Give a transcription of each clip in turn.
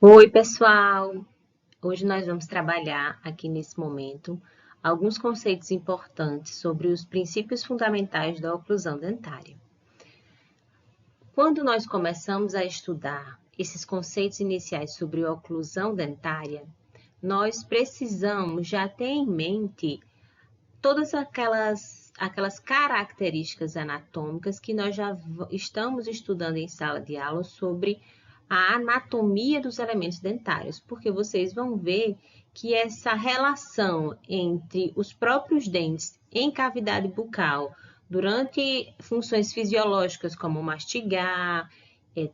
Oi, pessoal! Hoje nós vamos trabalhar aqui nesse momento alguns conceitos importantes sobre os princípios fundamentais da oclusão dentária. Quando nós começamos a estudar esses conceitos iniciais sobre oclusão dentária, nós precisamos já ter em mente todas aquelas características anatômicas que nós já estamos estudando em sala de aula sobre a anatomia dos elementos dentários, porque vocês vão ver que essa relação entre os próprios dentes em cavidade bucal, durante funções fisiológicas como mastigar,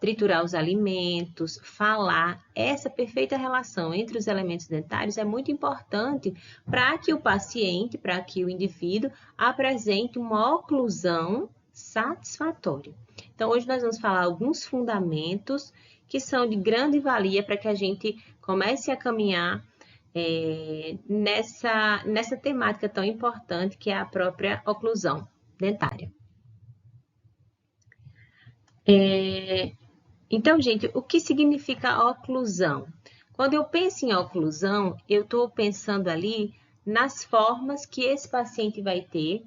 triturar os alimentos, falar, essa perfeita relação entre os elementos dentários é muito importante para que o paciente, para que o indivíduo apresente uma oclusão satisfatória. Então, hoje nós vamos falar alguns fundamentos que são de grande valia para que a gente comece a caminhar nessa temática tão importante que é a própria oclusão dentária. Então, gente, o que significa oclusão? Quando eu penso em oclusão, eu estou pensando ali nas formas que esse paciente vai ter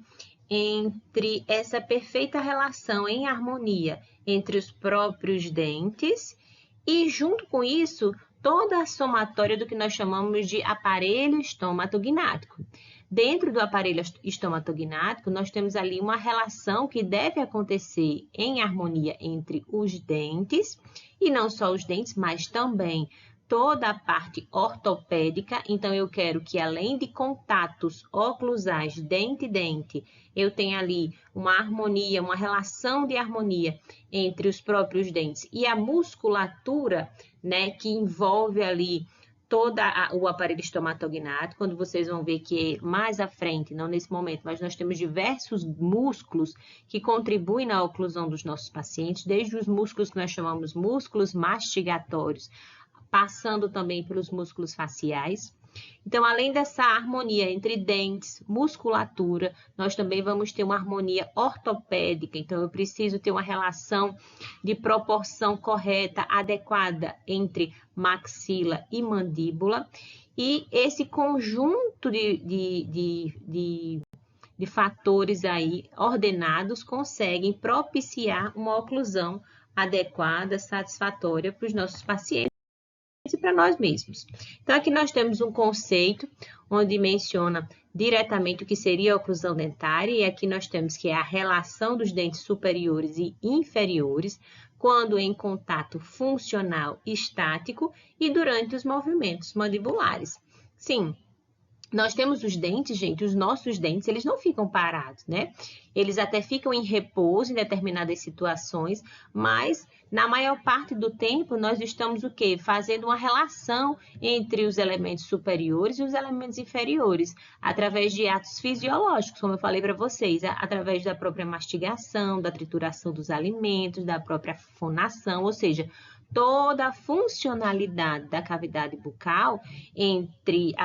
entre essa perfeita relação em harmonia entre os próprios dentes e, junto com isso, toda a somatória do que nós chamamos de aparelho estomatognático. Dentro do aparelho estomatognático, nós temos ali uma relação que deve acontecer em harmonia entre os dentes, e não só os dentes, mas também toda a parte ortopédica. Então, eu quero que, além de contatos oclusais dente-dente, eu tenha ali uma harmonia, uma relação de harmonia entre os próprios dentes e a musculatura, né, que envolve ali todo o aparelho estomatognático, quando vocês vão ver que mais à frente, não nesse momento, mas nós temos diversos músculos que contribuem na oclusão dos nossos pacientes, desde os músculos que nós chamamos músculos mastigatórios, passando também pelos músculos faciais. Então, além dessa harmonia entre dentes, musculatura, nós também vamos ter uma harmonia ortopédica. Então, eu preciso ter uma relação de proporção correta, adequada entre maxila e mandíbula. E esse conjunto de fatores aí ordenados conseguem propiciar uma oclusão adequada, satisfatória para os nossos pacientes e para nós mesmos. Então, aqui nós temos um conceito onde menciona diretamente o que seria a oclusão dentária, e aqui nós temos que é a relação dos dentes superiores e inferiores, quando em contato funcional estático e durante os movimentos mandibulares. Sim, nós temos os dentes, gente, os nossos dentes, eles não ficam parados, né? Eles até ficam em repouso em determinadas situações, mas na maior parte do tempo nós estamos o quê? Fazendo uma relação entre os elementos superiores e os elementos inferiores, através de atos fisiológicos, como eu falei para vocês, através da própria mastigação, da trituração dos alimentos, da própria fonação, ou seja, toda a funcionalidade da cavidade bucal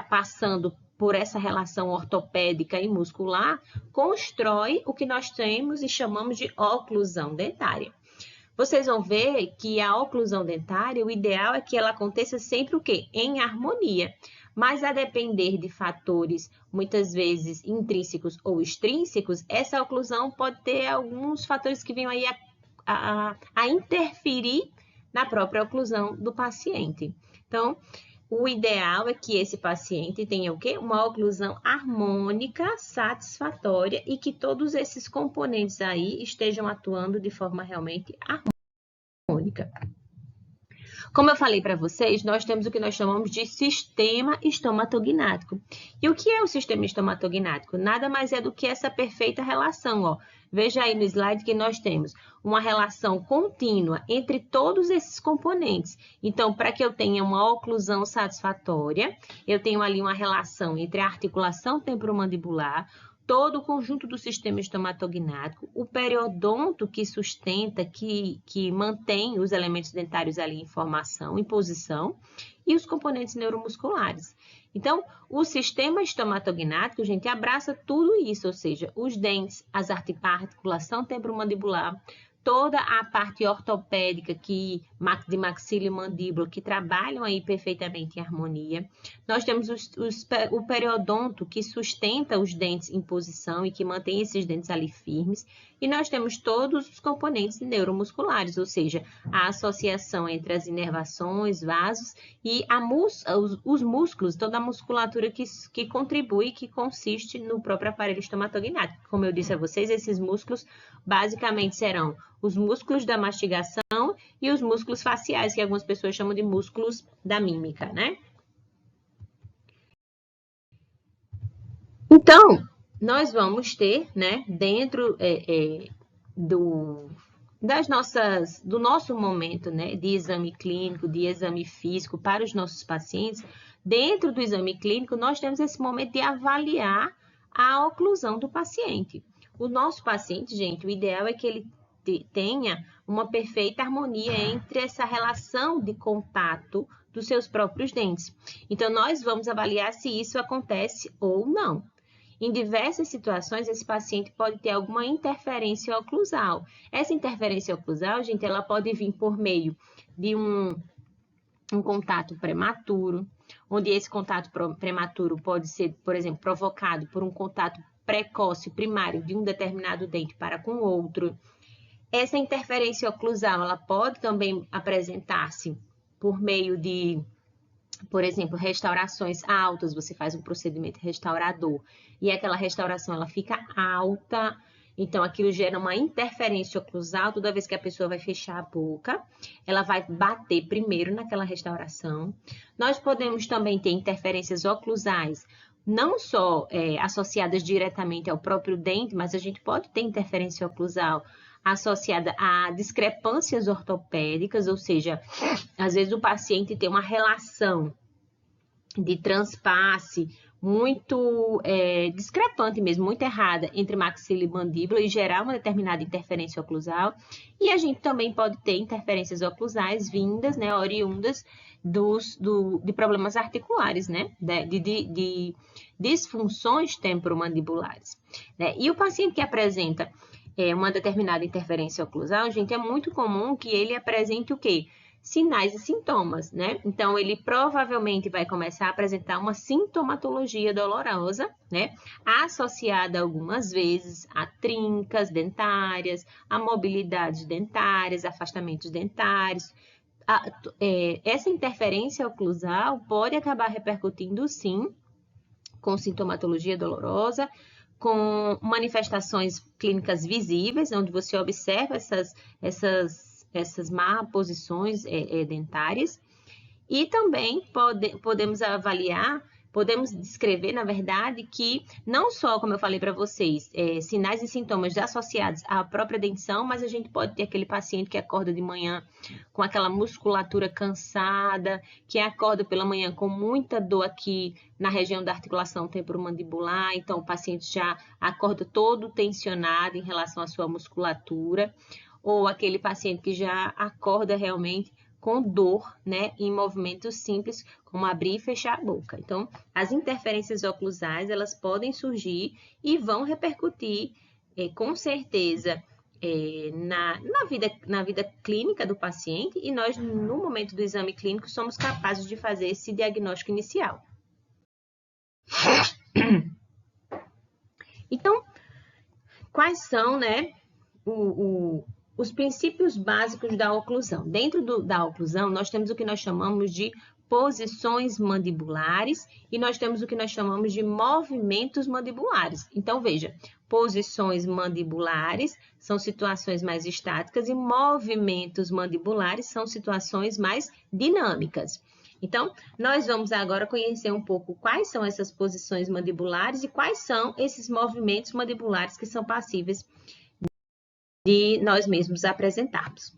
passando por essa relação ortopédica e muscular, constrói o que nós temos e chamamos de oclusão dentária. Vocês vão ver que a oclusão dentária, o ideal é que ela aconteça sempre o quê? Em harmonia. Mas a depender de fatores, muitas vezes intrínsecos ou extrínsecos, essa oclusão pode ter alguns fatores que venham aí a interferir na própria oclusão do paciente. Então, o ideal é que esse paciente tenha o quê? Uma oclusão harmônica, satisfatória e que todos esses componentes aí estejam atuando de forma realmente harmônica. Como eu falei para vocês, nós temos o que nós chamamos de sistema estomatognático. E o que é o sistema estomatognático? Nada mais é do que essa perfeita relação, ó. Veja aí no slide que nós temos uma relação contínua entre todos esses componentes. Então, para que eu tenha uma oclusão satisfatória, eu tenho ali uma relação entre a articulação temporomandibular, todo o conjunto do sistema estomatognático, o periodonto que sustenta, que mantém os elementos dentários ali em formação, em posição, e os componentes neuromusculares. Então, o sistema estomatognático, gente, abraça tudo isso, ou seja, os dentes, a articulação temporomandibular, toda a parte ortopédica de maxila e mandíbula que trabalham aí perfeitamente em harmonia. Nós temos o periodonto que sustenta os dentes em posição e que mantém esses dentes ali firmes. E nós temos todos os componentes neuromusculares, ou seja, a associação entre as inervações, vasos e os músculos, toda a musculatura que contribui, que consiste no próprio aparelho estomatognático. Como eu disse a vocês, esses músculos basicamente serão os músculos da mastigação e os músculos faciais, que algumas pessoas chamam de músculos da mímica, né? Então, nós vamos ter, né, dentro do nosso momento, né, de exame clínico, de exame físico para os nossos pacientes, dentro do exame clínico, nós temos esse momento de avaliar a oclusão do paciente. O nosso paciente, gente, o ideal é que ele tenha uma perfeita harmonia entre essa relação de contato dos seus próprios dentes. Então, nós vamos avaliar se isso acontece ou não. Em diversas situações, esse paciente pode ter alguma interferência oclusal. Essa interferência oclusal, gente, ela pode vir por meio de um contato prematuro, onde esse contato prematuro pode ser, por exemplo, provocado por um contato precoce primário de um determinado dente para com outro. Essa interferência oclusal, ela pode também apresentar-se por meio de, por exemplo, restaurações altas, você faz um procedimento restaurador e aquela restauração ela fica alta, então aquilo gera uma interferência oclusal. Toda vez que a pessoa vai fechar a boca, ela vai bater primeiro naquela restauração. Nós podemos também ter interferências oclusais, não só associadas diretamente ao próprio dente, mas a gente pode ter interferência oclusal associada a discrepâncias ortopédicas, ou seja, às vezes o paciente tem uma relação de transpasse muito discrepante mesmo, muito errada entre maxila e mandíbula e gerar uma determinada interferência oclusal. E a gente também pode ter interferências oclusais vindas, né, oriundas de problemas articulares, né, de disfunções temporomandibulares, né? E o paciente que apresenta uma determinada interferência oclusal, gente, é muito comum que ele apresente o quê? Sinais e sintomas, né? Então, ele provavelmente vai começar a apresentar uma sintomatologia dolorosa, né? Associada algumas vezes a trincas dentárias, a mobilidades dentárias, afastamentos dentários. Essa interferência oclusal pode acabar repercutindo, sim, com sintomatologia dolorosa, com manifestações clínicas visíveis, onde você observa essas má posições dentárias. E também podemos avaliar, podemos descrever, na verdade, que não só, como eu falei para vocês, sinais e sintomas associados à própria dentição, mas a gente pode ter aquele paciente que acorda de manhã com aquela musculatura cansada, que acorda pela manhã com muita dor aqui na região da articulação temporomandibular, então o paciente já acorda todo tensionado em relação à sua musculatura, ou aquele paciente que já acorda realmente com dor, né, em movimentos simples, como abrir e fechar a boca. Então, as interferências oclusais, elas podem surgir e vão repercutir, com certeza, na vida clínica do paciente, e nós, no momento do exame clínico, somos capazes de fazer esse diagnóstico inicial. Então, quais são, né, os princípios básicos da oclusão? Dentro da oclusão, nós temos o que nós chamamos de posições mandibulares e nós temos o que nós chamamos de movimentos mandibulares. Então, veja, posições mandibulares são situações mais estáticas e movimentos mandibulares são situações mais dinâmicas. Então, nós vamos agora conhecer um pouco quais são essas posições mandibulares e quais são esses movimentos mandibulares que são passíveis de nós mesmos apresentarmos.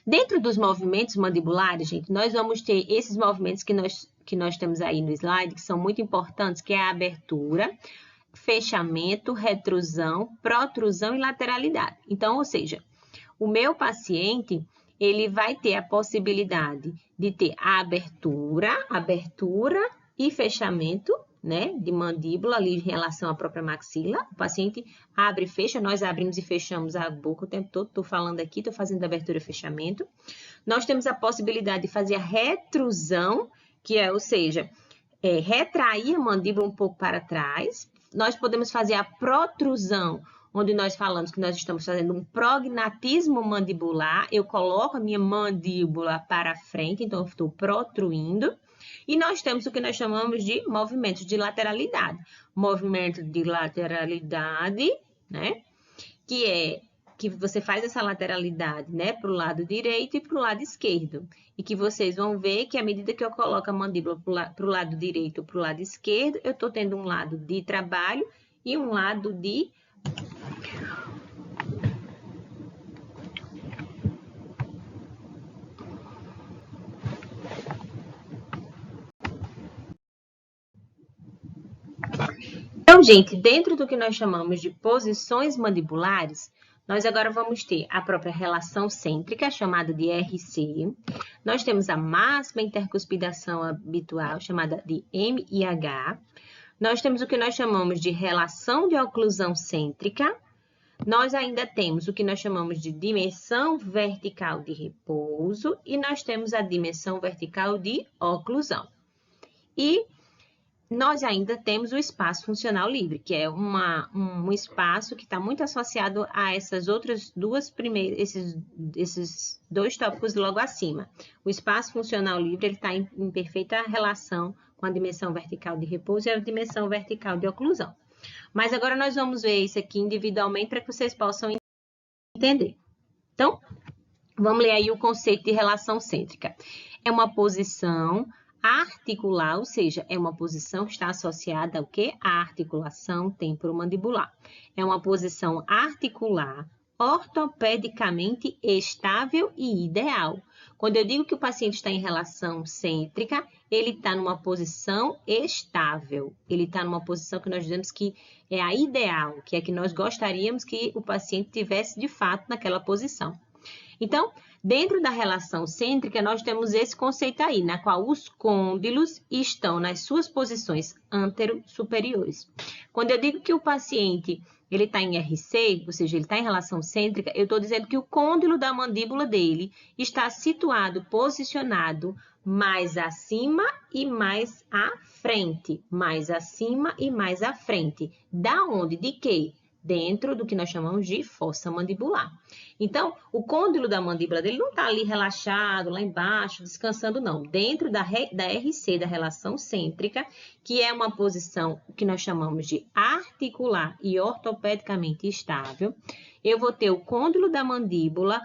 Dentro dos movimentos mandibulares, gente, nós vamos ter esses movimentos que nós temos aí no slide, que são muito importantes, que é a abertura, fechamento, retrusão, protrusão e lateralidade. Então, ou seja, o meu paciente, ele vai ter a possibilidade de ter a abertura e fechamento, né, de mandíbula ali em relação à própria maxila. O paciente abre e fecha, nós abrimos e fechamos a boca o tempo todo. Estou falando aqui, estou fazendo abertura e fechamento. Nós temos a possibilidade de fazer a retrusão, que é, ou seja, retrair a mandíbula um pouco para trás. Nós podemos fazer a protrusão, onde nós falamos que nós estamos fazendo um prognatismo mandibular. Eu coloco a minha mandíbula para frente, então eu estou protruindo. E nós temos o que nós chamamos de movimentos de lateralidade. Movimento de lateralidade, né? Que é que você faz essa lateralidade, né, para o lado direito e para o lado esquerdo. E que vocês vão ver que à medida que eu coloco a mandíbula para o lado direito ou para o lado esquerdo, eu estou tendo um lado de trabalho e um lado de... Então, gente, dentro do que nós chamamos de posições mandibulares, nós agora vamos ter a própria relação cêntrica, chamada de RC. Nós temos a máxima intercuspidação habitual, chamada de MIH. Nós temos o que nós chamamos de relação de oclusão cêntrica. Nós ainda temos o que nós chamamos de dimensão vertical de repouso. E nós temos a dimensão vertical de oclusão. E nós ainda temos o espaço funcional livre, que é um espaço que está muito associado a essas outras duas primeiras, esses dois tópicos logo acima. O espaço funcional livre está em perfeita relação com a dimensão vertical de repouso e a dimensão vertical de oclusão. Mas agora nós vamos ver isso aqui individualmente para que vocês possam entender. Então, vamos ler aí o conceito de relação cêntrica. É uma posição articular, ou seja, é uma posição que está associada ao quê? À articulação temporomandibular. É uma posição articular ortopedicamente estável e ideal. Quando eu digo que o paciente está em relação cêntrica, ele está numa posição estável. Ele está numa posição que nós dizemos que é a ideal, que é que nós gostaríamos que o paciente tivesse de fato naquela posição. Então, dentro da relação cêntrica, nós temos esse conceito aí, na qual os côndilos estão nas suas posições antero-superiores. Quando eu digo que o paciente ele está em RC, ou seja, ele está em relação cêntrica, eu estou dizendo que o côndilo da mandíbula dele está situado, posicionado mais acima e mais à frente. Mais acima e mais à frente. Da onde? De quê? Dentro do que nós chamamos de fossa mandibular. Então, o côndilo da mandíbula dele não está ali relaxado, lá embaixo, descansando, não. Dentro da RC, da relação cêntrica, que é uma posição que nós chamamos de articular e ortopedicamente estável, eu vou ter o côndilo da mandíbula,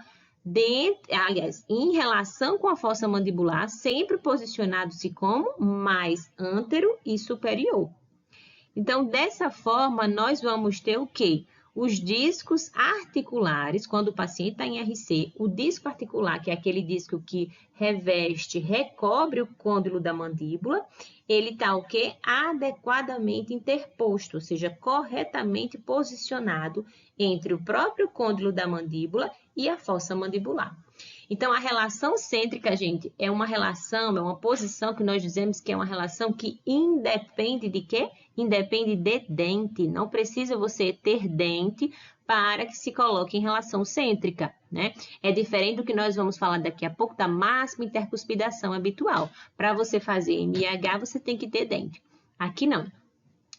em relação com a fossa mandibular, sempre posicionado-se como mais antero e superior. Então, dessa forma, nós vamos ter o quê? Os discos articulares, quando o paciente está em RC, o disco articular, que é aquele disco que reveste, recobre o côndilo da mandíbula, ele está o quê? Adequadamente interposto, ou seja, corretamente posicionado entre o próprio côndilo da mandíbula e a fossa mandibular. Então, a relação cêntrica, gente, é uma relação, é uma posição que nós dizemos que é uma relação que independe de quê? Independe de dente. Não precisa você ter dente para que se coloque em relação cêntrica, né? É diferente do que nós vamos falar daqui a pouco da máxima intercuspidação habitual. Para você fazer MIH, você tem que ter dente. Aqui não.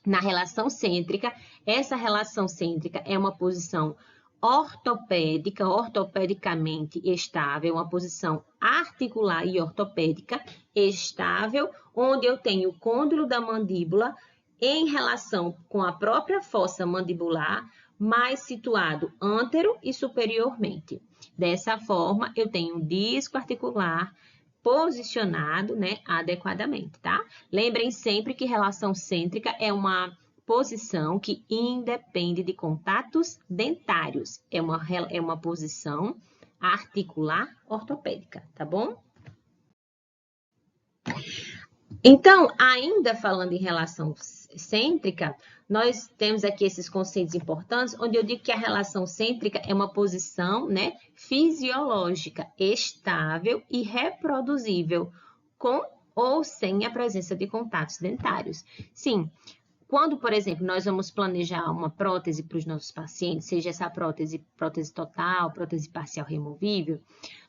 Na relação cêntrica, essa relação cêntrica é uma posição ortopédica, ortopedicamente estável, uma posição articular e ortopédica estável, onde eu tenho o côndilo da mandíbula em relação com a própria fossa mandibular, mais situado antero e superiormente. Dessa forma, eu tenho um disco articular posicionado, né, adequadamente, tá? Lembrem sempre que relação cêntrica é uma posição que independe de contatos dentários. É uma posição articular ortopédica, tá bom? Então, ainda falando em relação cêntrica, nós temos aqui esses conceitos importantes, onde eu digo que a relação cêntrica é uma posição, né, fisiológica, estável e reproduzível, com ou sem a presença de contatos dentários. Sim, quando, por exemplo, nós vamos planejar uma prótese para os nossos pacientes, seja essa prótese total, prótese parcial removível,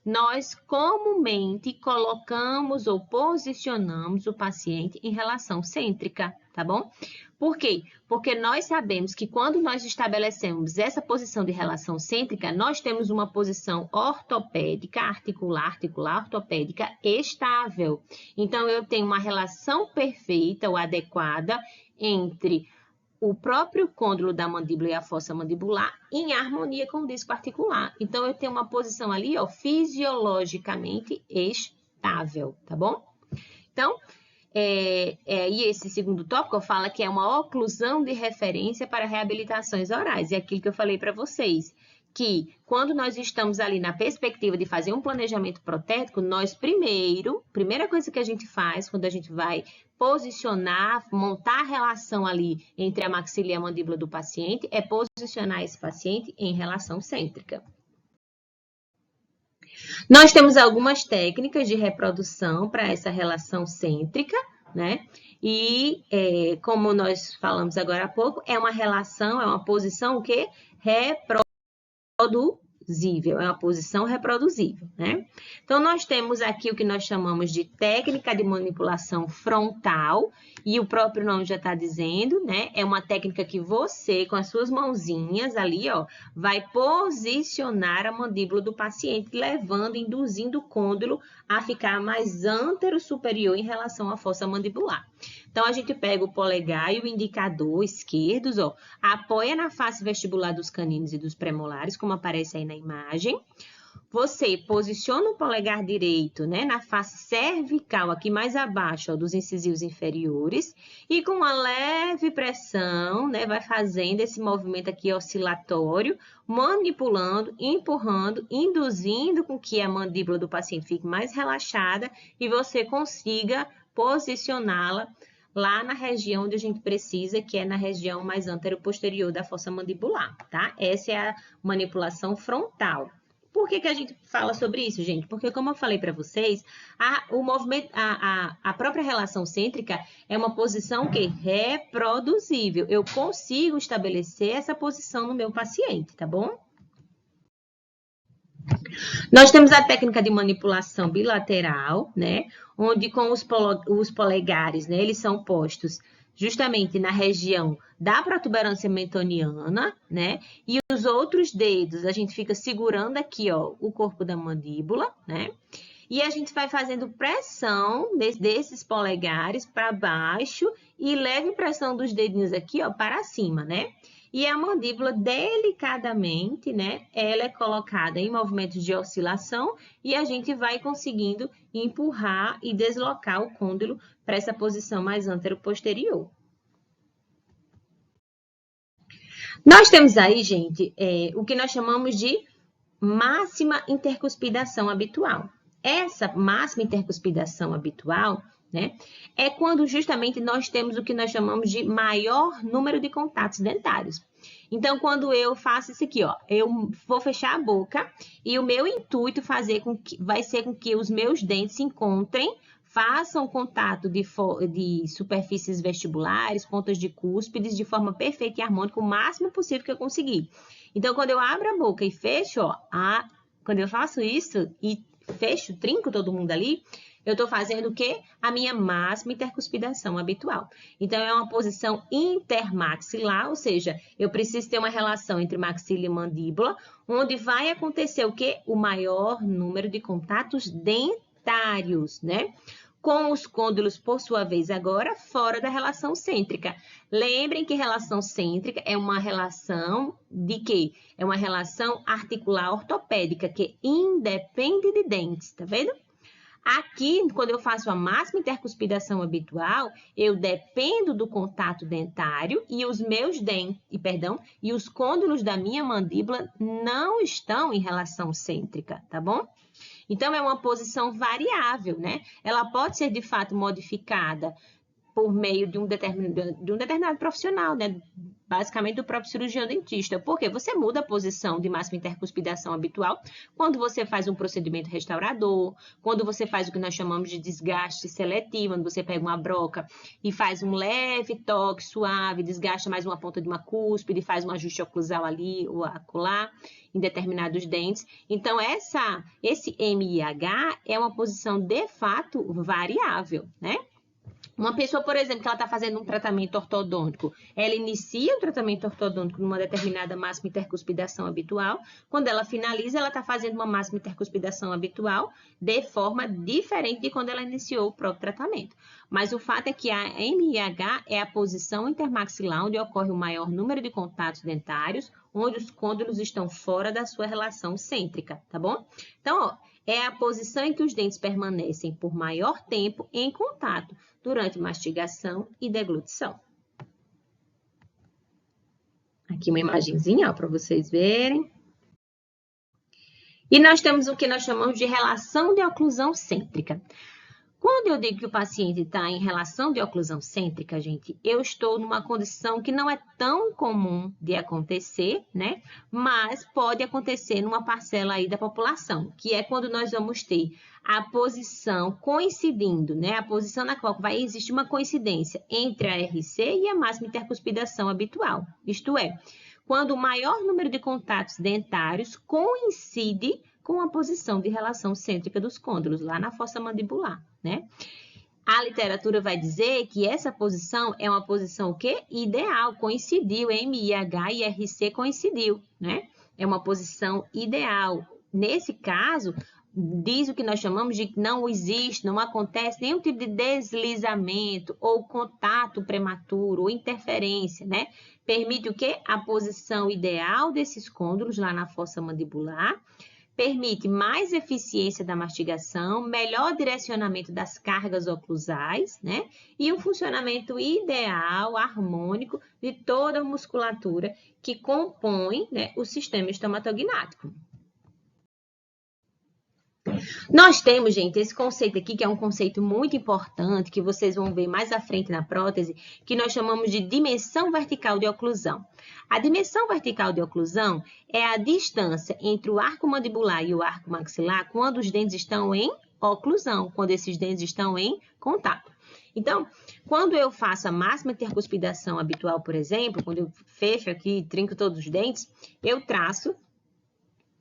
nós comumente colocamos ou posicionamos o paciente em relação cêntrica, tá bom? Por quê? Porque nós sabemos que quando nós estabelecemos essa posição de relação cêntrica, nós temos uma posição ortopédica, articular, ortopédica estável. Então, eu tenho uma relação perfeita ou adequada entre o próprio côndilo da mandíbula e a fossa mandibular em harmonia com o disco articular. Então, eu tenho uma posição ali, ó, fisiologicamente estável, tá bom? Então, e esse segundo tópico fala que é uma oclusão de referência para reabilitações orais. É aquilo que eu falei para vocês, que quando nós estamos ali na perspectiva de fazer um planejamento protético, nós primeira coisa que a gente faz quando a gente vai posicionar, montar a relação ali entre a maxila e a mandíbula do paciente, é posicionar esse paciente em relação cêntrica. Nós temos algumas técnicas de reprodução para essa relação cêntrica, né? E, como nós falamos agora há pouco, é uma relação, é uma posição que reproduzível, é uma posição reproduzível, né? Então, nós temos aqui o que nós chamamos de técnica de manipulação frontal, e o próprio nome já está dizendo, né? É uma técnica que você, com as suas mãozinhas ali, ó, vai posicionar a mandíbula do paciente, induzindo o côndilo a ficar mais antero-superior em relação à fossa mandibular. Então, a gente pega o polegar e o indicador esquerdos, ó, apoia na face vestibular dos caninos e dos premolares, como aparece aí na imagem. Você posiciona o polegar direito, né, na face cervical, aqui mais abaixo, ó, dos incisivos inferiores, e com uma leve pressão, né, vai fazendo esse movimento aqui oscilatório, manipulando, empurrando, induzindo com que a mandíbula do paciente fique mais relaxada e você consiga posicioná-la lá na região onde a gente precisa, que é na região mais antero-posterior da fossa mandibular, tá? Essa é a manipulação frontal. Por que a gente fala sobre isso, gente? Porque, como eu falei para vocês, a própria relação cêntrica é uma posição que reproduzível. Eu consigo estabelecer essa posição no meu paciente, tá bom? Nós temos a técnica de manipulação bilateral, né? Onde com os polegares, né? Eles são postos justamente na região da protuberância mentoniana, né? E os outros dedos, a gente fica segurando aqui, ó, o corpo da mandíbula, né? E a gente vai fazendo pressão desses polegares para baixo e leve pressão dos dedinhos aqui, ó, para cima, né? E a mandíbula, delicadamente, né, ela é colocada em movimentos de oscilação e a gente vai conseguindo empurrar e deslocar o côndilo para essa posição mais antero-posterior. Nós temos aí, gente, o que nós chamamos de máxima intercuspidação habitual. Essa máxima intercuspidação habitual, né, é quando justamente nós temos o que nós chamamos de maior número de contatos dentários. Então, quando eu faço isso aqui, ó, eu vou fechar a boca e o meu intuito vai ser com que os meus dentes se encontrem, façam contato de superfícies vestibulares, pontas de cúspides, de forma perfeita e harmônica, o máximo possível que eu conseguir. Então, quando eu abro a boca e fecho, ó, quando eu faço isso e fecho, trinco todo mundo ali, eu estou fazendo o quê? A minha máxima intercuspidação habitual. Então, é uma posição intermaxilar, ou seja, eu preciso ter uma relação entre maxila e mandíbula, onde vai acontecer o quê? O maior número de contatos dentários, né? Com os côndilos, por sua vez, agora fora da relação cêntrica. Lembrem que relação cêntrica é uma relação de quê? É uma relação articular ortopédica, que independe de dentes, tá vendo? Aqui, quando eu faço a máxima intercuspidação habitual, eu dependo do contato dentário e os meus dentes, e os côndilos da minha mandíbula não estão em relação cêntrica, tá bom? Então, é uma posição variável, né? Ela pode ser, de fato, modificada por meio de um determinado profissional, né? Basicamente do próprio cirurgião dentista. Porque você muda a posição de máxima intercuspidação habitual quando você faz um procedimento restaurador, quando você faz o que nós chamamos de desgaste seletivo, quando você pega uma broca e faz um leve toque suave, desgasta mais uma ponta de uma cúspide, faz um ajuste oclusal ali ou acolá em determinados dentes. Então, esse MIH é uma posição de fato variável, né? Uma pessoa, por exemplo, que ela está fazendo um tratamento ortodôntico, ela inicia o tratamento ortodôntico numa determinada máxima intercuspidação habitual. Quando ela finaliza, ela está fazendo uma máxima intercuspidação habitual de forma diferente de quando ela iniciou o próprio tratamento. Mas o fato é que a MIH é a posição intermaxilar onde ocorre o maior número de contatos dentários, onde os côndilos estão fora da sua relação cêntrica, tá bom? Então, ó, é a posição em que os dentes permanecem por maior tempo em contato durante mastigação e deglutição. Aqui uma imagenzinha para vocês verem. E nós temos o que nós chamamos de relação de oclusão cêntrica. Quando eu digo que o paciente está em relação de oclusão cêntrica, gente, eu estou numa condição que não é tão comum de acontecer, né? Mas pode acontecer numa parcela aí da população, que é quando nós vamos ter a posição coincidindo, né? A posição na qual vai existir uma coincidência entre a RC e a máxima intercuspidação habitual. Isto é, quando o maior número de contatos dentários coincide com a posição de relação cêntrica dos côndilos, lá na fossa mandibular, né? A literatura vai dizer que essa posição é uma posição o quê? Ideal, coincidiu, MIH e RC coincidiu, né? É uma posição ideal. Nesse caso, diz o que nós chamamos de que não existe, não acontece nenhum tipo de deslizamento ou contato prematuro ou interferência, né? Permite o quê? A posição ideal desses côndilos lá na fossa mandibular, permite mais eficiência da mastigação, melhor direcionamento das cargas oclusais, né? E um funcionamento ideal, harmônico de toda a musculatura que compõe, né, o sistema estomatognático. Nós temos, gente, esse conceito aqui, que é um conceito muito importante, que vocês vão ver mais à frente na prótese, que nós chamamos de dimensão vertical de oclusão. A dimensão vertical de oclusão é a distância entre o arco mandibular e o arco maxilar quando os dentes estão em oclusão, quando esses dentes estão em contato. Então, quando eu faço a máxima intercuspidação habitual, por exemplo, quando eu fecho aqui, trinco todos os dentes, eu traço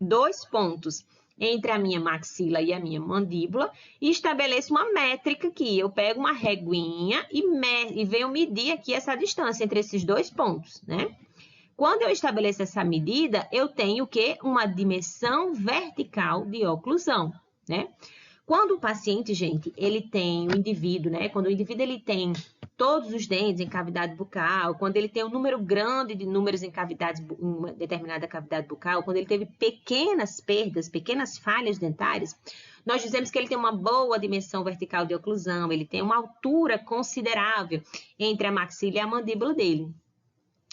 2 pontos entre a minha maxila e a minha mandíbula e estabeleço uma métrica aqui. Eu pego uma reguinha e venho medir aqui essa distância entre esses 2 pontos, né? Quando eu estabeleço essa medida, eu tenho o quê? Uma dimensão vertical de oclusão, né? Quando o paciente, gente, ele tem o indivíduo, né? Quando o indivíduo ele tem todos os dentes em cavidade bucal, quando ele tem um número grande de números em uma determinada cavidade bucal, quando ele teve pequenas perdas, pequenas falhas dentárias, nós dizemos que ele tem uma boa dimensão vertical de oclusão, ele tem uma altura considerável entre a maxila e a mandíbula dele.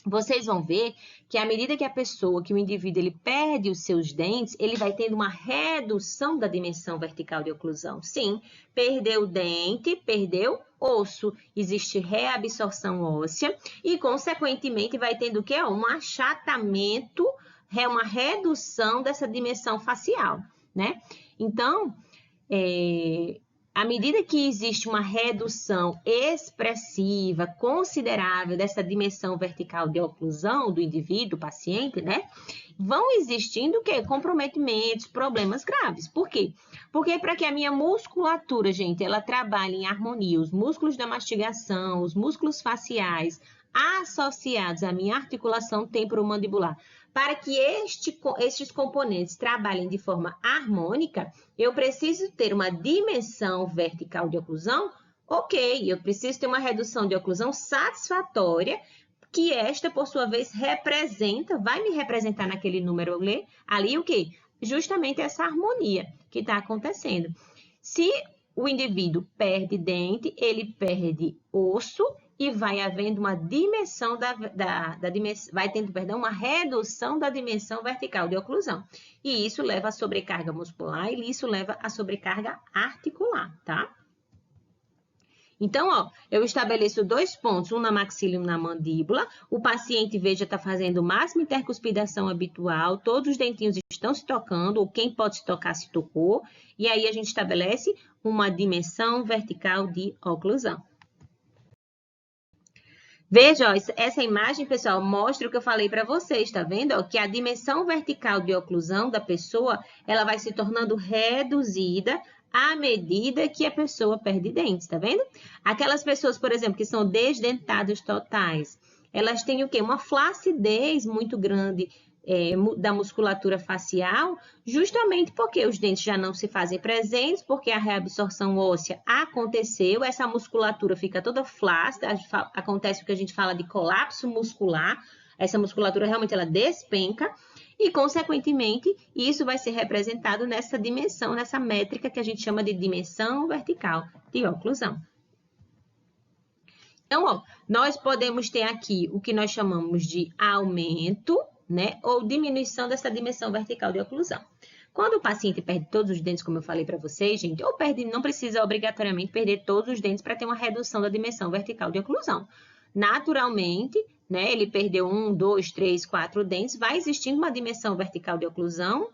Vocês vão ver que à medida que o indivíduo, ele perde os seus dentes, ele vai tendo uma redução da dimensão vertical de oclusão. Sim, perdeu dente, perdeu osso, existe reabsorção óssea e, consequentemente, vai tendo o quê? Um achatamento, uma redução dessa dimensão facial, né? Então, à medida que existe uma redução expressiva, considerável dessa dimensão vertical de oclusão do indivíduo, paciente, né? Vão existindo o quê? Comprometimentos, problemas graves. Por quê? Porque para que a minha musculatura, gente, ela trabalhe em harmonia, os músculos da mastigação, os músculos faciais associados à minha articulação temporomandibular, para que estes componentes trabalhem de forma harmônica, eu preciso ter uma dimensão vertical de oclusão, ok, eu preciso ter uma redução de oclusão satisfatória, que esta, por sua vez, vai me representar naquele número ali o quê? Justamente essa harmonia que está acontecendo. Se o indivíduo perde dente, ele perde osso, e vai havendo uma dimensão uma redução da dimensão vertical de oclusão. E isso leva a sobrecarga muscular e isso leva a sobrecarga articular, tá? Então, ó, eu estabeleço 2 pontos, um na maxila e um na mandíbula. O paciente, veja, está fazendo máxima intercuspidação habitual, todos os dentinhos estão se tocando, ou quem pode se tocar se tocou. E aí a gente estabelece uma dimensão vertical de oclusão. Veja, ó, essa imagem, pessoal, mostra o que eu falei para vocês, tá vendo? Ó, que a dimensão vertical de oclusão da pessoa, ela vai se tornando reduzida à medida que a pessoa perde dentes, tá vendo? Aquelas pessoas, por exemplo, que são desdentadas totais, elas têm o quê? Uma flacidez muito grande da musculatura facial, justamente porque os dentes já não se fazem presentes, porque a reabsorção óssea aconteceu, essa musculatura fica toda flácida, acontece o que a gente fala de colapso muscular, essa musculatura realmente ela despenca, e, consequentemente, isso vai ser representado nessa dimensão, nessa métrica que a gente chama de dimensão vertical de oclusão. Então, ó, nós podemos ter aqui o que nós chamamos de aumento, né, ou diminuição dessa dimensão vertical de oclusão. Quando o paciente perde todos os dentes, como eu falei para vocês, gente, ou perde, não precisa obrigatoriamente perder todos os dentes para ter uma redução da dimensão vertical de oclusão. Naturalmente, né, ele perdeu 1, 2, 3, 4 dentes, vai existindo uma dimensão vertical de oclusão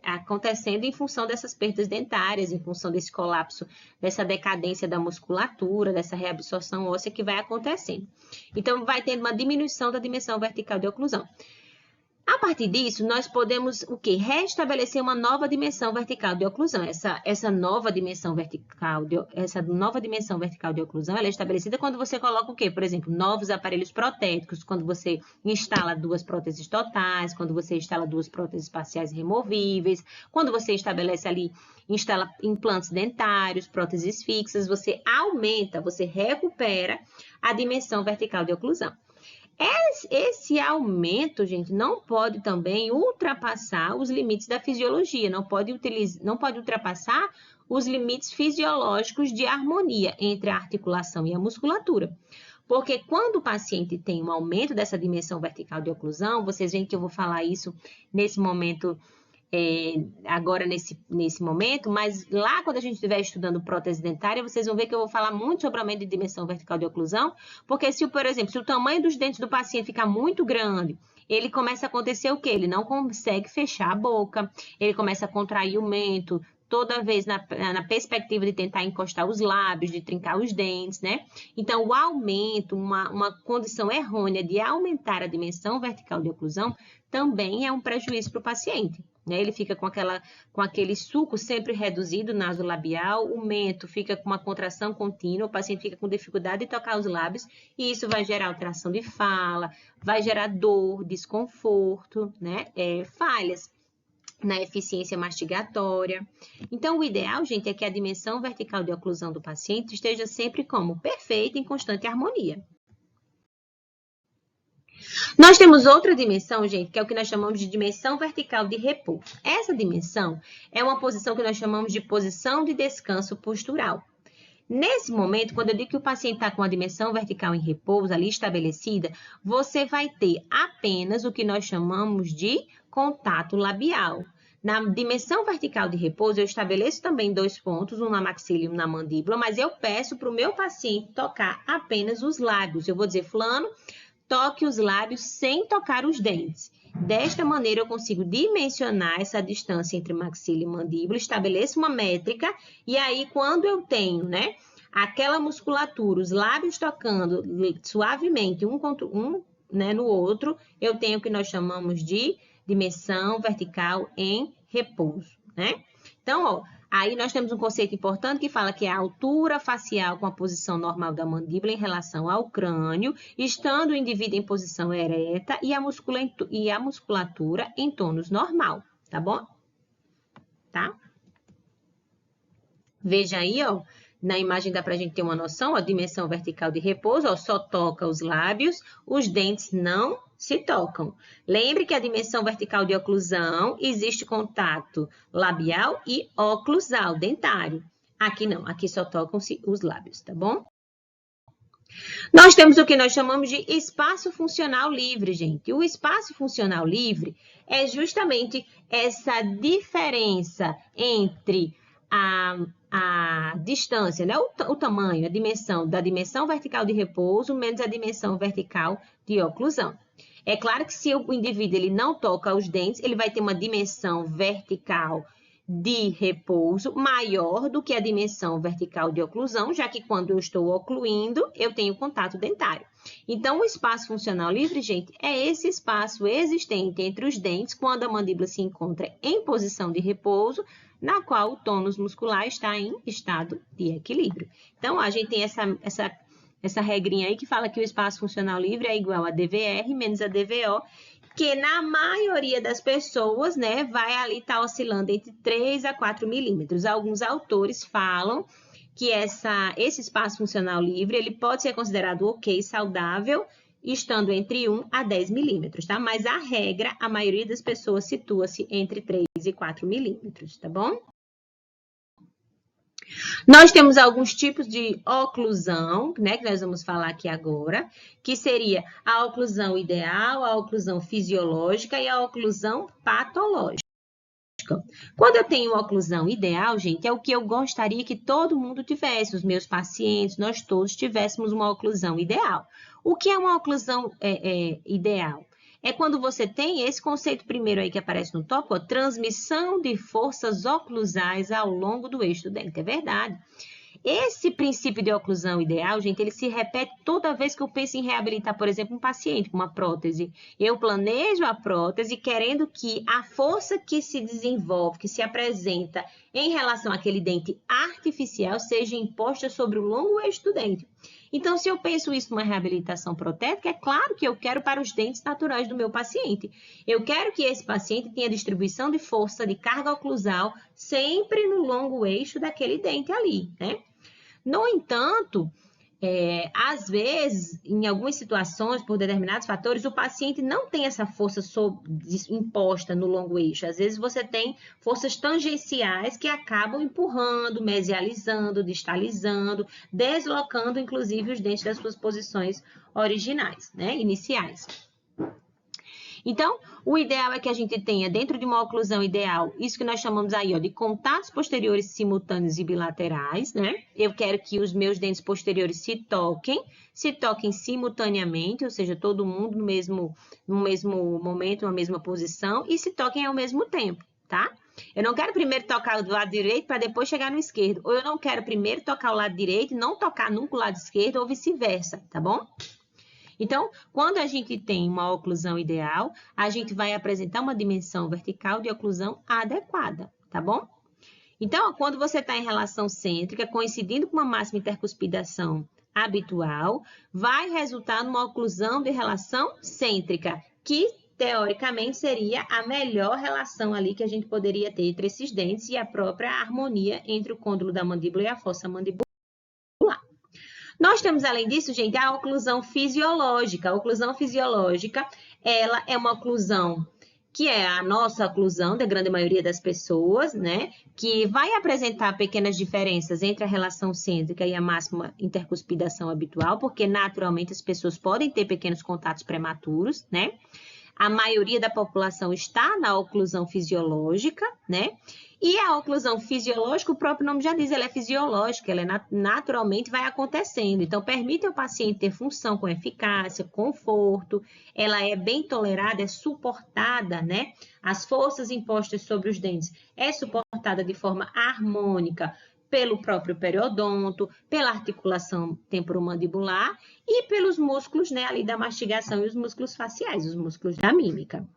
acontecendo em função dessas perdas dentárias, em função desse colapso, dessa decadência da musculatura, dessa reabsorção óssea que vai acontecendo. Então, vai tendo uma diminuição da dimensão vertical de oclusão. A partir disso, nós podemos o quê? Restabelecer uma nova dimensão vertical de oclusão. Essa nova dimensão vertical de oclusão, ela é estabelecida quando você coloca o quê? Por exemplo, novos aparelhos protéticos, quando você instala 2 próteses totais, quando você instala 2 próteses parciais removíveis, quando você estabelece ali, instala implantes dentários, próteses fixas, você aumenta, você recupera a dimensão vertical de oclusão. Esse aumento, gente, não pode também ultrapassar os limites da fisiologia, não pode ultrapassar os limites fisiológicos de harmonia entre a articulação e a musculatura. Porque quando o paciente tem um aumento dessa dimensão vertical de oclusão, vocês veem que eu vou falar isso nesse momento, agora nesse momento, mas lá quando a gente estiver estudando prótese dentária, vocês vão ver que eu vou falar muito sobre aumento de dimensão vertical de oclusão, porque se, por exemplo, se o tamanho dos dentes do paciente ficar muito grande, ele começa a acontecer o quê? Ele não consegue fechar a boca, ele começa a contrair o mento, toda vez na perspectiva de tentar encostar os lábios, de trincar os dentes, né? Então, o aumento, uma condição errônea de aumentar a dimensão vertical de oclusão também é um prejuízo para o paciente, né? Ele fica com aquele sulco sempre reduzido nasolabial, o mento fica com uma contração contínua, o paciente fica com dificuldade de tocar os lábios, e isso vai gerar alteração de fala, vai gerar dor, desconforto, né? Falhas na eficiência mastigatória. Então, o ideal, gente, é que a dimensão vertical de oclusão do paciente esteja sempre como perfeita, em constante harmonia. Nós temos outra dimensão, gente, que é o que nós chamamos de dimensão vertical de repouso. Essa dimensão é uma posição que nós chamamos de posição de descanso postural. Nesse momento, quando eu digo que o paciente está com a dimensão vertical em repouso ali estabelecida, você vai ter apenas o que nós chamamos de contato labial. Na dimensão vertical de repouso, eu estabeleço também 2 pontos, um na maxila e um na mandíbula, mas eu peço para o meu paciente tocar apenas os lábios. Eu vou dizer, fulano, toque os lábios sem tocar os dentes. Desta maneira, eu consigo dimensionar essa distância entre maxila e mandíbula, estabeleço uma métrica, e aí, quando eu tenho, né, aquela musculatura, os lábios tocando suavemente um né, no outro, eu tenho o que nós chamamos de dimensão vertical em repouso, né? Então, ó, aí nós temos um conceito importante que fala que é a altura facial com a posição normal da mandíbula em relação ao crânio, estando o indivíduo em posição ereta e a musculatura em tônus normal, tá bom? Tá? Veja aí, ó, na imagem dá pra gente ter uma noção, ó, dimensão vertical de repouso, ó, só toca os lábios, os dentes não se tocam. Lembre que a dimensão vertical de oclusão existe contato labial e oclusal, dentário. Aqui não, aqui só tocam-se os lábios, tá bom? Nós temos o que nós chamamos de espaço funcional livre, gente. O espaço funcional livre é justamente essa diferença entre a distância, né? O tamanho, a dimensão da dimensão vertical de repouso menos a dimensão vertical de oclusão. É claro que se o indivíduo ele não toca os dentes, ele vai ter uma dimensão vertical de repouso maior do que a dimensão vertical de oclusão, já que quando eu estou ocluindo, eu tenho contato dentário. Então, o espaço funcional livre, gente, é esse espaço existente entre os dentes quando a mandíbula se encontra em posição de repouso, na qual o tônus muscular está em estado de equilíbrio. Então, a gente tem essa regrinha aí que fala que o espaço funcional livre é igual a DVR menos a DVO, que na maioria das pessoas, né, vai ali estar oscilando entre 3 a 4 milímetros. Alguns autores falam que esse espaço funcional livre, ele pode ser considerado ok, saudável, estando entre 1 a 10 milímetros, tá? Mas a regra, a maioria das pessoas situa-se entre 3 e 4 milímetros, tá bom? Nós temos alguns tipos de oclusão, né, que nós vamos falar aqui agora, que seria a oclusão ideal, a oclusão fisiológica e a oclusão patológica. Quando eu tenho oclusão ideal, gente, é o que eu gostaria que todo mundo tivesse, os meus pacientes, nós todos tivéssemos uma oclusão ideal. O que é uma oclusão ideal? É quando você tem esse conceito primeiro aí que aparece no tópico, transmissão de forças oclusais ao longo do eixo do dente. É verdade. Esse princípio de oclusão ideal, gente, ele se repete toda vez que eu penso em reabilitar, por exemplo, um paciente com uma prótese. Eu planejo a prótese querendo que a força que se desenvolve, que se apresenta em relação àquele dente artificial, seja imposta sobre o longo eixo do dente. Então, se eu penso isso numa reabilitação protética, é claro que eu quero para os dentes naturais do meu paciente. Eu quero que esse paciente tenha distribuição de força, de carga oclusal, sempre no longo eixo daquele dente ali, né? No entanto, às vezes, em algumas situações, por determinados fatores, o paciente não tem essa força imposta no longo eixo. Às vezes, você tem forças tangenciais que acabam empurrando, mesializando, distalizando, deslocando, inclusive, os dentes das suas posições originais, né, iniciais. Então, o ideal é que a gente tenha, dentro de uma oclusão ideal, isso que nós chamamos aí, ó, de contatos posteriores simultâneos e bilaterais, né? Eu quero que os meus dentes posteriores se toquem simultaneamente, ou seja, todo mundo no mesmo momento, na mesma posição, e se toquem ao mesmo tempo, tá? Eu não quero primeiro tocar do lado direito para depois chegar no esquerdo, ou eu não quero primeiro tocar o lado direito e não tocar nunca o lado esquerdo, ou vice-versa, tá bom? Então, quando a gente tem uma oclusão ideal, a gente vai apresentar uma dimensão vertical de oclusão adequada, tá bom? Então, quando você está em relação cêntrica, coincidindo com uma máxima intercuspidação habitual, vai resultar numa oclusão de relação cêntrica, que teoricamente seria a melhor relação ali que a gente poderia ter entre esses dentes e a própria harmonia entre o côndilo da mandíbula e a fossa mandibular. Nós temos, além disso, gente, a oclusão fisiológica. A oclusão fisiológica, ela é uma oclusão que é a nossa oclusão da grande maioria das pessoas, né? Que vai apresentar pequenas diferenças entre a relação cêntrica e a máxima intercuspidação habitual, porque naturalmente as pessoas podem ter pequenos contatos prematuros, né? A maioria da população está na oclusão fisiológica, né? E a oclusão fisiológica, o próprio nome já diz, ela é fisiológica, ela naturalmente vai acontecendo. Então, permite ao paciente ter função com eficácia, conforto, ela é bem tolerada, é suportada, né? As forças impostas sobre os dentes é suportada de forma harmônica pelo próprio periodonto, pela articulação temporomandibular e pelos músculos, né, ali da mastigação e os músculos faciais, os músculos da mímica.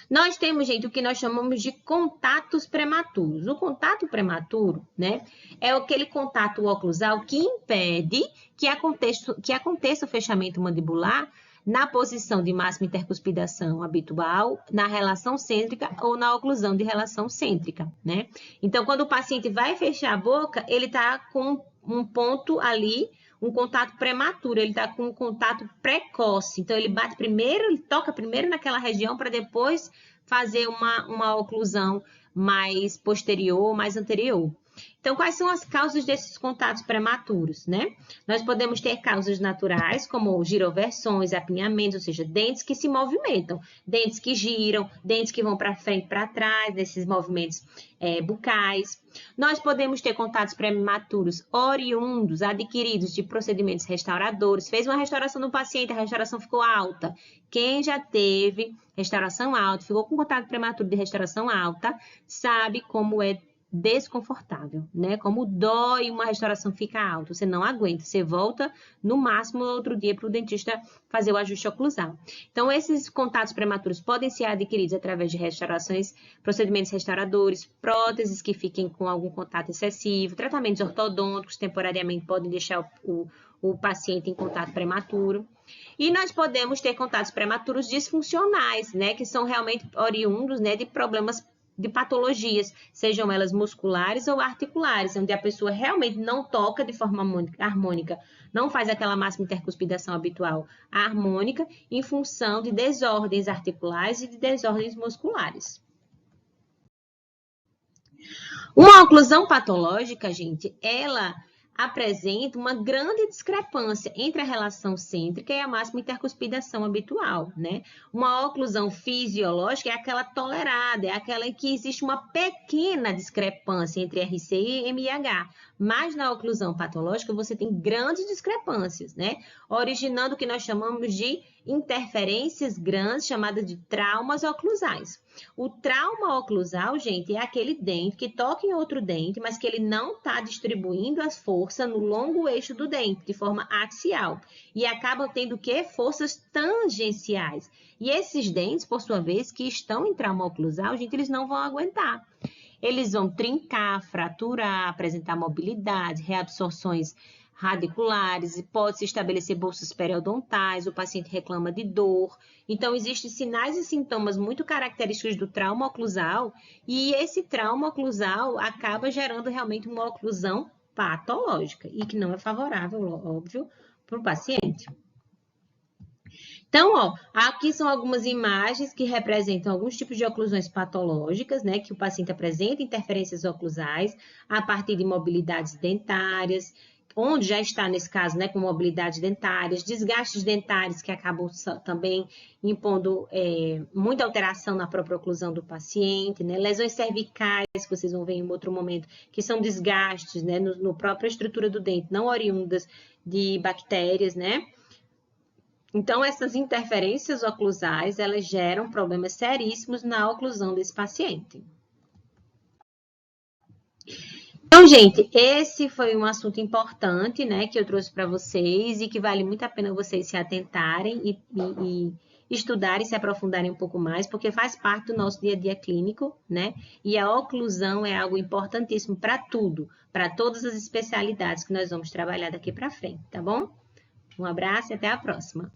Nós temos, gente, o que nós chamamos de contatos prematuros. O contato prematuro, né, é aquele contato oclusal que impede que aconteça o fechamento mandibular na posição de máxima intercuspidação habitual, na relação cêntrica ou na oclusão de relação cêntrica, né? Então, quando o paciente vai fechar a boca, ele está com um ponto ali, um contato prematuro, ele está com um contato precoce. Então, ele bate primeiro, ele toca primeiro naquela região para depois fazer uma oclusão mais posterior, mais anterior. Então, quais são as causas desses contatos prematuros, né? Nós podemos ter causas naturais, como giroversões, apinhamentos, ou seja, dentes que se movimentam, dentes que giram, dentes que vão para frente e para trás, desses movimentos bucais. Nós podemos ter contatos prematuros oriundos, adquiridos de procedimentos restauradores. Fez uma restauração no paciente, a restauração ficou alta. Quem já teve restauração alta, ficou com contato prematuro de restauração alta, sabe como é desconfortável, né? Como dói uma restauração fica alta, você não aguenta, você volta no máximo outro dia para o dentista fazer o ajuste oclusal. Então, esses contatos prematuros podem ser adquiridos através de restaurações, procedimentos restauradores, próteses que fiquem com algum contato excessivo, tratamentos ortodônticos temporariamente podem deixar o paciente em contato prematuro. E nós podemos ter contatos prematuros disfuncionais, né? Que são realmente oriundos, né, de problemas de patologias, sejam elas musculares ou articulares, onde a pessoa realmente não toca de forma harmônica, não faz aquela máxima intercuspidação habitual harmônica, em função de desordens articulares e de desordens musculares. Uma oclusão patológica, gente, ela apresenta uma grande discrepância entre a relação cêntrica e a máxima intercuspidação habitual, né? Uma oclusão fisiológica é aquela tolerada, é aquela em que existe uma pequena discrepância entre RC e MIH, mas na oclusão patológica você tem grandes discrepâncias, né? Originando o que nós chamamos de interferências grandes, chamadas de traumas oclusais. O trauma oclusal, gente, é aquele dente que toca em outro dente, mas que ele não está distribuindo as forças no longo eixo do dente, de forma axial. E acaba tendo o quê? Forças tangenciais. E esses dentes, por sua vez, que estão em trauma oclusal, gente, eles não vão aguentar. Eles vão trincar, fraturar, apresentar mobilidade, reabsorções radiculares, pode-se estabelecer bolsas periodontais, o paciente reclama de dor. Então, existem sinais e sintomas muito característicos do trauma oclusal e esse trauma oclusal acaba gerando realmente uma oclusão patológica e que não é favorável, óbvio, para o paciente. Então, ó, aqui são algumas imagens que representam alguns tipos de oclusões patológicas, né, que o paciente apresenta interferências oclusais a partir de mobilidades dentárias, onde já está, nesse caso, né, com mobilidades dentárias, desgastes dentários que acabam também impondo muita alteração na própria oclusão do paciente, né, lesões cervicais, que vocês vão ver em outro momento, que são desgastes, né, no própria estrutura do dente, não oriundas de bactérias, né. Então, essas interferências oclusais, elas geram problemas seríssimos na oclusão desse paciente. Então, gente, esse foi um assunto importante, né, que eu trouxe para vocês e que vale muito a pena vocês se atentarem e estudarem, se aprofundarem um pouco mais, porque faz parte do nosso dia a dia clínico, né, e a oclusão é algo importantíssimo para tudo, para todas as especialidades que nós vamos trabalhar daqui para frente, tá bom? Um abraço e até a próxima.